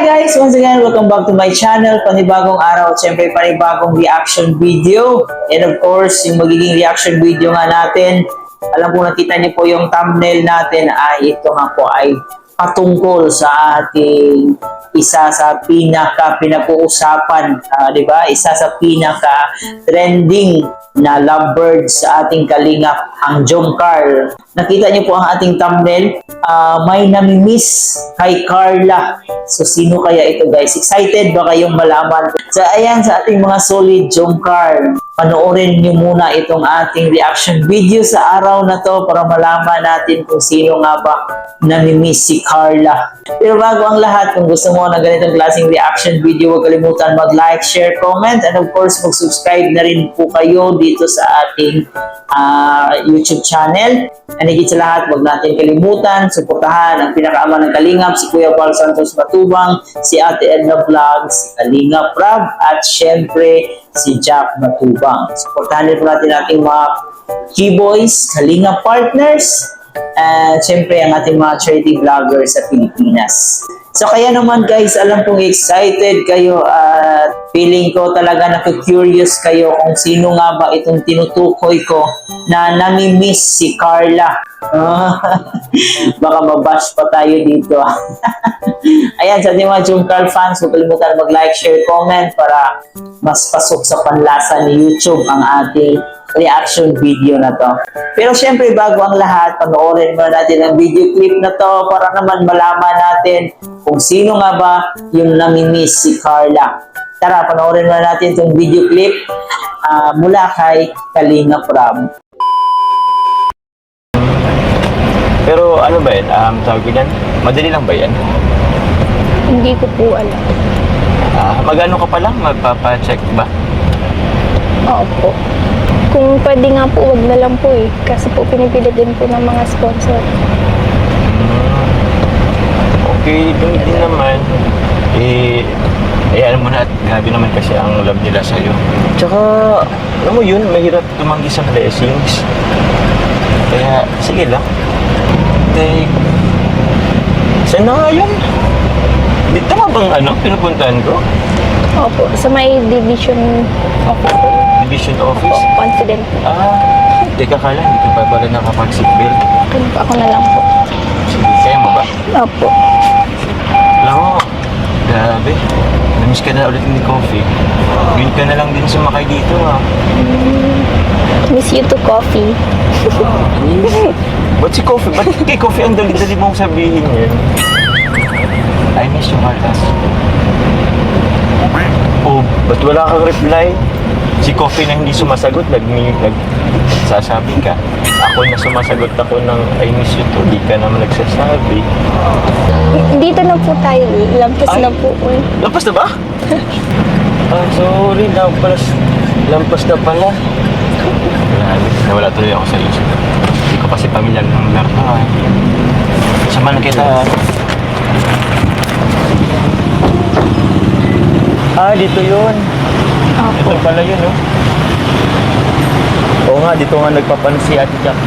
guys! Once again, welcome back to my channel. Panibagong araw at syempre panibagong reaction video. And of course, yung magiging reaction video nga natin, alam po nakita niyo po yung thumbnail natin ay ito nga po ay patungkol sa ating isa sa pinag-uusapan, di ba? Isa sa pinaka-trending na lovebird sa ating kalingap, ang Jomcar. Nakita niyo po ang ating thumbnail, may namimiss kay Carla. So, sino kaya ito guys? Excited ba kayong malaman? So, ayan sa ating mga solid Jomcar. Panoorin niyo muna itong ating reaction video sa araw na to para malaman natin kung sino nga ba namimiss si Carla. Pero bago ang lahat, kung gusto mo ng ganitong klaseng reaction video, huwag kalimutan mag-like, share, comment, and of course, mag-subscribe na rin po kayo dito sa ating YouTube channel. And higit sa lahat, huwag natin kalimutan, suportahan ang pinakaama ng Kalingap, si Kuya Val Santos Matubang, si Ate Edna Vlog, si Kalingap Rab, at syempre, si Jack Matubang. Suportahan din po natin ating mga G-Boys, Kalingap Partners, at syempre ang ating mga charity vloggers sa Pilipinas. So kaya naman guys, alam kong excited kayo at feeling ko talaga na-curious kayo kung sino nga ba itong tinutukoy ko na nami-miss si Carla. Baka mabash pa tayo dito. Ayan, sa ating mga Jomcar fans, huwag kalimutan mag-like, share, comment para mas pasok sa panlasa ni YouTube ang ating reaction video na to. Pero syempre, bago ang lahat, panoorin muna natin ang video clip na to para naman malaman natin kung sino nga ba yung nami-miss si Carla. Tara, panoorin muna natin itong video clip mula kay Kalingap Rab. Pero ano ba yan? Tawag ko yan? Madali lang ba yan? Hindi ko po alam. Magano ka pa lang? Magpapacheck ba? Opo. Kung pwede nga po, wag na lang po eh. Kasi po pinipilit din po ng mga sponsor. Okay, doon din naman. Alam mo na at grabe naman kasi ang love nila sa'yo. Tsaka, alam mo yun, mahirap tumanggi sa blessings. Kaya, sige lang. Saan na nga yun? Di tama bang pinupuntahan ko? Opo, sa may division office po. Division office? Opo, confident po. Teka Carla, hindi ka pa pala nakapag-seatbelt. Ako na lang po. Sige, kaya mo ba? Opo. Alam mo, grabe. Namiss ka na ulit ni Coffee. Yun ka na lang din sumakay dito Miss you to coffee. Ba't si Coffee? Ba't kay Coffee ang dali-dali mong sabihin yan? I miss you, Carla. Oh, ba't wala kang reply? Si Coffee na hindi sumasagot, nagsasabi ka. Ako na sumasagot ako ng I miss you too, di ka naman nagsasabi. Dito na po tayo. Lampas na po. Lampas na ba? Sorry, lampas na pala. Grabe, nawala tuloy ako sa isip. Hindi ko kasi pamilyar ng lugar to Sama na kita. Dito yun. Ito pala yun, Oo nga, dito nga nagpapan si Ate Jack,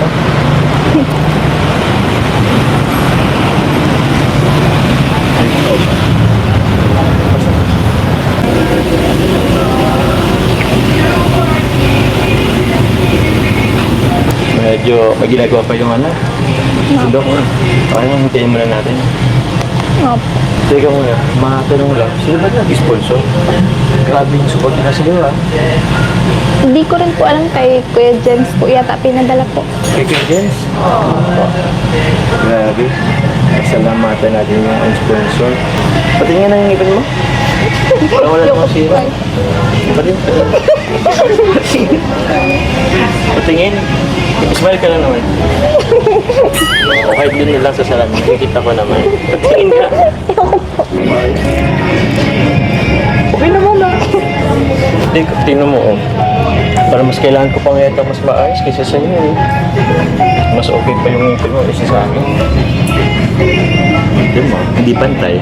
Medyo may ginagawa pa yung sundok mo. Okay, hintayin muna natin. Opo. Teka muna, matanong lang, sino ba nag-sponsor? Grabe yung support nila sa'yo, Hindi ko rin po alam kay Kuya Jens po yata pinadala po. Kay Kuya Jens? Grabe. Salamatan natin yung sponsor. Patingin na yung ngipin mo? Wala namang sira. Patingin. Smile ka na naman. O kahit din lang sa salamin, nakikita ko naman. Patingin ka. Okay naman Tingnan mo Para mas kailangan ko pang ito mas maayos kaysa sa inyo Mas okay pa yung ngipin mo kasi sa akin. Hindi pantay.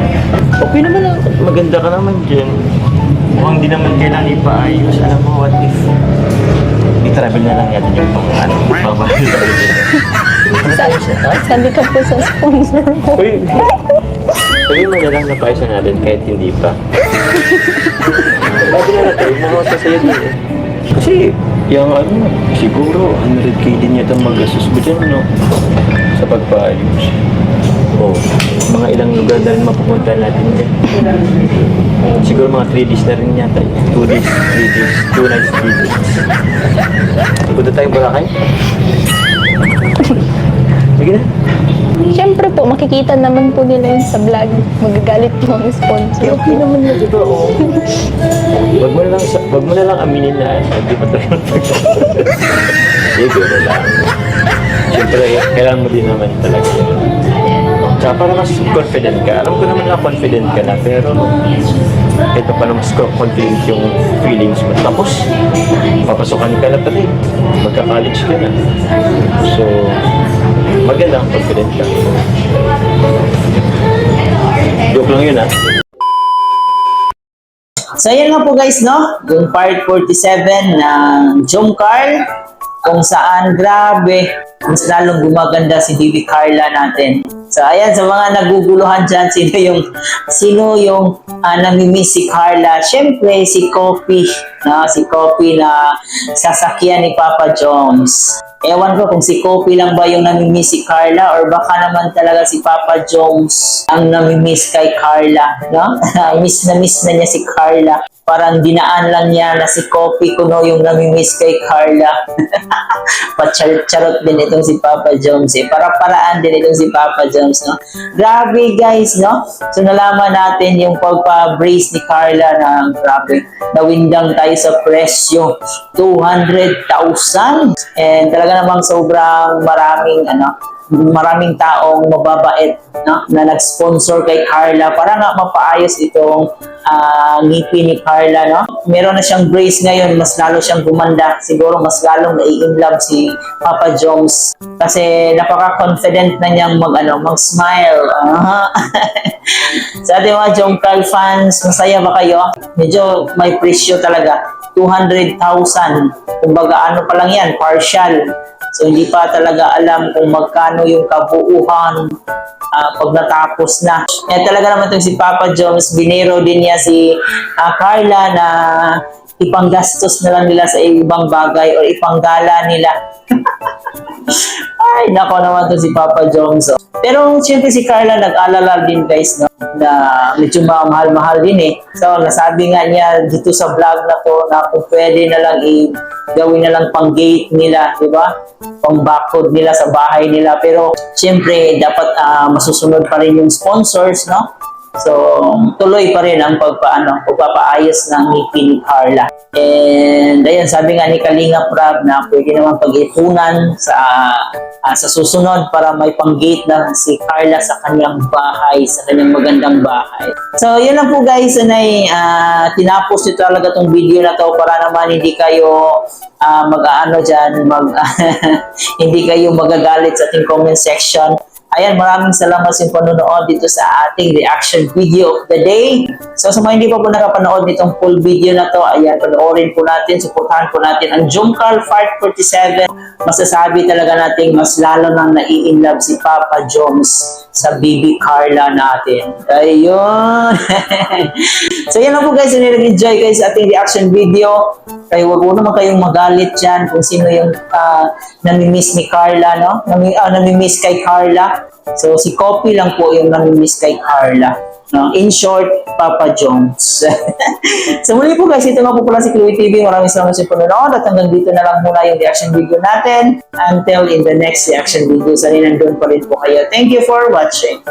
Okay naman maganda ka naman dyan. Kung hindi naman kailangan ipaayos, alam mo, what if i-travel na lang natin yung babalik tayo dyan. Sabi ka po sa sponsor po. Uy, Sabi mo na lang na paisa natin kahit hindi pa. Sabi na natin, mamasa sa'yo din eh. Kasi, yung ano, siguro 100K din yata mag-asus mo dyan, no? Sa pagpaayos. Oh, mga ilang lugar na rin mapupunta natin dyan. Siguro mga 3 days na rin yata. 2 days, 3 days, 2 nights, 3 days. Punta tayong Boracay? Sige na. Siyempre po, makikita naman po nila yun sa vlog. Magagalit po ang sponsor. Okay naman na, diba? Oh. Wag mo na lang aminin na hindi pa tayo Sige na lang. Siyempre, kailangan mo din naman talaga yun. Tsaka para mas confident ka. Alam ko naman na confident ka na, pero ito pa na mas confident yung feelings mo. Tapos, papasokan ka na pati. Magka-college ka na. So, maganda ang confident ka. Joke lang yun, ha? So, ayan nga po guys, no? Yung part 47 ng Jomcarl, kung saan grabe, mas lalong gumaganda si Bibi Carla natin. So, ayan, sa mga naguguluhan dyan, sino yung namimiss si Carla? Siyempre, si Kopi, no? Si Kopi na sasakyan ni Papa Joms. Ewan ko kung si Kopi lang ba yung namimiss si Carla or baka naman talaga si Papa Joms ang namimiss kay Carla, no? miss na niya si Carla. Parang dinaan lang niya na si Kopi kuno yung namimiss kay Carla. Pacharot din itong si Papa Joms eh. Para-paraan din itong si Papa Joms, no? Grabe guys, no? So nalaman natin yung pagpa-brace ni Carla na grabe. Nawindang tayo sa presyo. 200,000. And talaga namang sobrang maraming taong mababait, no? Na nag-sponsor kay Carla para nga mapaayos itong ngipin ni Carla, no? Meron na siyang brace ngayon, mas lalo siyang gumanda. Siguro mas lalong nai-inlove si Papa Joms kasi napaka-confident na niyang mag-smile. Sa ating mga Jomcarl fans, masaya ba kayo? Medyo may presyo talaga. 200,000. Kumbaga ano pa lang yan, partial. So hindi pa talaga alam kung magkano yung kabuuhan pag natapos na. Kaya talaga naman itong si Papa Joms, binero din niya si Carla na ipanggastos na lang nila sa ibang bagay o ipanggala nila. Ay, nako naman to si Papa Joms. Pero siyempre si Carla nag-alala din guys, no? Na medyo mahal-mahal din eh. So nasabi nga niya dito sa vlog na to na kung pwede na lang gawin na lang pang gate nila, di ba? Pang barcode nila sa bahay nila. Pero siyempre dapat masusunod pa rin yung sponsors, no? So, tuloy pa rin ang pagpapaayos ng ngipin ni Carla. And ayun, sabi nga ni Kalinga Prab na pwede naman pag-ipunan sa susunod para may pang-gate na si Carla sa kanyang bahay, sa kanyang magandang bahay. So, yun lang po guys, tinapos nito talaga tong video na to para naman hindi kayo hindi kayo magagalit sa ating comment section. Ayan, maraming salamat sa panonood dito sa ating reaction video of the day. So, sa mga hindi pa po nakapanood nitong full video na to, ayan, panoorin po natin, supportahan po natin ang Jomcarl Part 47. Masasabi talaga natin mas lalo nang nai-inlove si Papa Joms sa Bibi Carla natin. Ayun. So, yan lang po guys, nag-enjoy guys sa ating reaction video. Kaya wag mo naman kayong magalit dyan kung sino yung namimiss ni Carla, no? Namimiss kay Carla. So, si Kopi lang po yung namimiss kay Carla. No? In short, Papa Joms. So, muli po guys, ito nga po pala si Chloe TV. Maraming salamat sa panonood at hanggang dito na lang muna yung reaction video natin. Until in the next reaction video, sana nandun pa rin po kayo. Thank you for watching.